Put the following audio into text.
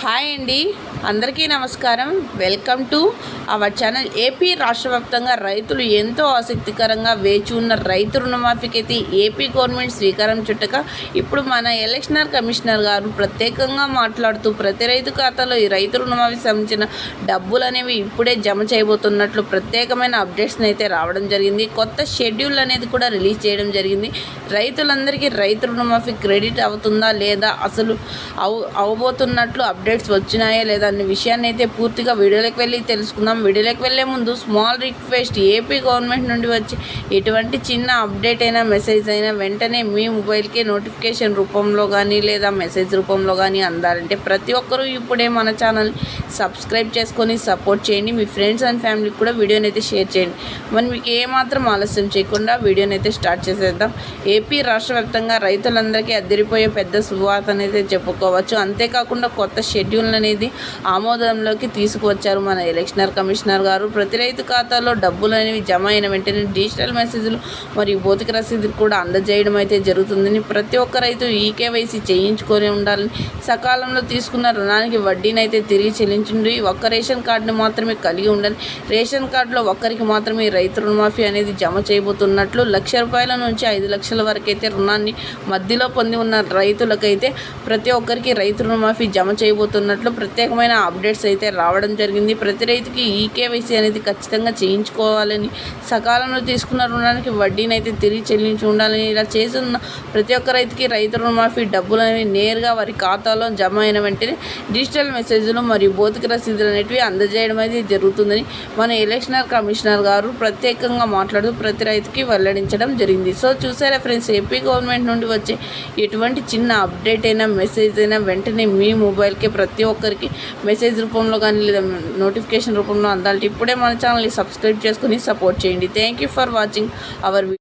Hi అండి, అందరికీ నమస్కారం. Welcome to our channel. AP రాష్ట్ర వ్యాప్తంగా రైతులు ఎంతో ఆసక్తికరంగా వేచి ఉన్న రైతు రుణమాఫీకి అయితే ఏపీ గవర్నమెంట్ శ్రీకారం చుట్టగా ఇప్పుడు మన ఎలక్షనర్ కమిషనర్ గారు ప్రత్యేకంగా మాట్లాడుతూ ప్రతి రైతు ఖాతాలో ఈ రైతు రుణమాఫీకి సంబంధించిన డబ్బులు అనేవి ఇప్పుడే జమ చేయబోతున్నట్లు ప్రత్యేకమైన అప్డేట్స్ని అయితే రావడం జరిగింది. కొత్త షెడ్యూల్ అనేది కూడా రిలీజ్ చేయడం జరిగింది. రైతులందరికీ రైతు రుణమాఫీ క్రెడిట్ అవుతుందా లేదా, అసలు అవబోతున్నట్లు అప్డేట్స్ వచ్చినాయా లేదా అనే విషయాన్ని అయితే పూర్తిగా వీడియోలోకి వెళ్ళి తెలుసుకుందాం. వీడియోలోకి వెళ్ళే ముందు స్మాల్ రిక్వెస్ట్, ఏపీ గవర్నమెంట్ నుండి వచ్చి ఎటువంటి చిన్న అప్డేట్ అయినా మెసేజ్ అయినా వెంటనే మీ మొబైల్కి నోటిఫికేషన్ రూపంలో కానీ లేదా మెసేజ్ రూపంలో కానీ అందాలంటే ప్రతి ఒక్కరూ ఇప్పుడే మన ఛానల్ సబ్స్క్రైబ్ చేసుకొని సపోర్ట్ చేయండి. మీ ఫ్రెండ్స్ అండ్ ఫ్యామిలీకి కూడా వీడియోని అయితే షేర్ చేయండి. మరి మీకు ఏమాత్రం ఆలస్యం చేయకుండా వీడియోని అయితే స్టార్ట్ చేసేద్దాం. ఏపీ రాష్ట్ర వ్యాప్తంగా రైతులందరికీ అదిరిపోయే పెద్ద శుభవార్త అనేది చెప్పుకోవచ్చు. అంతేకాకుండా కొత్త షెడ్యూల్ అనేది ఆమోదంలోకి తీసుకువచ్చారు మన ఎలక్షనర్ కమిషనర్ గారు. ప్రతి రైతు ఖాతాలో డబ్బులు అనేవి జమ అయిన వెంటనే డిజిటల్ మెసేజ్లు మరియు భౌతిక రసీదులు కూడా అందజేయడం అయితే జరుగుతుందని, ప్రతి ఒక్క రైతు ఈకేవైసీ చేయించుకొని ఉండాలని, సకాలంలో తీసుకున్న రుణానికి వడ్డీని అయితే తిరిగి చెల్లించండి, ఒక్క రేషన్ కార్డును మాత్రమే కలిగి ఉండాలి, రేషన్ కార్డులో ఒక్కరికి మాత్రమే రైతు రుణమాఫీ అనేది జమ చేయబోతున్నట్లు, ₹1,00,000 నుంచి 5,00,000 వరకు అయితే రుణాన్ని మధ్యలో పొంది ఉన్న రైతులకైతే ప్రతి ఒక్కరికి రైతు రుణమాఫీ జమ చేయబోతున్నట్లు ప్రత్యేకమైన అప్డేట్స్ అయితే రావడం జరిగింది. ప్రతి రైతుకి ఈకేవైసీ అనేది ఖచ్చితంగా చేయించుకోవాలని, సకాలంలో తీసుకున్న రుణానికి వడ్డీని అయితే తిరిగి చెల్లించి ఉండాలని, ఇలా చేస్తున్న ప్రతి ఒక్క రైతుకి రైతు రుణమాఫీ డబ్బులు అనేవి నేరుగా వారి ఖాతాలో జమ అయిన వెంటనే డిజిటల్ మెసేజ్లు మరియు భౌతిక రసీదులు అనేటివి అందజేయడం అయితే జరుగుతుందని మన ఎలక్షనర్ కమిషనర్ గారు ప్రత్యేకంగా మాట్లాడుతూ ప్రతి రైతుకి వెల్లడించడం జరిగింది. సో చూసారా ఫ్రెండ్స్, ఏపీ గవర్నమెంట్ నుండి వచ్చే ఎటువంటి చిన్న అప్డేట్ అయినా మెసేజ్ అయినా వెంటనే మీ మొబైల్కి ప్రతి ఒక్కరికి మెసేజ్ రూపంలో కానీ లేదా నోటిఫికేషన్ రూపంలో అందాలంటే ఇప్పుడే మన ఛానల్ని సబ్స్క్రైబ్ చేసుకుని సపోర్ట్ చేయండి. Thank you for watching our video.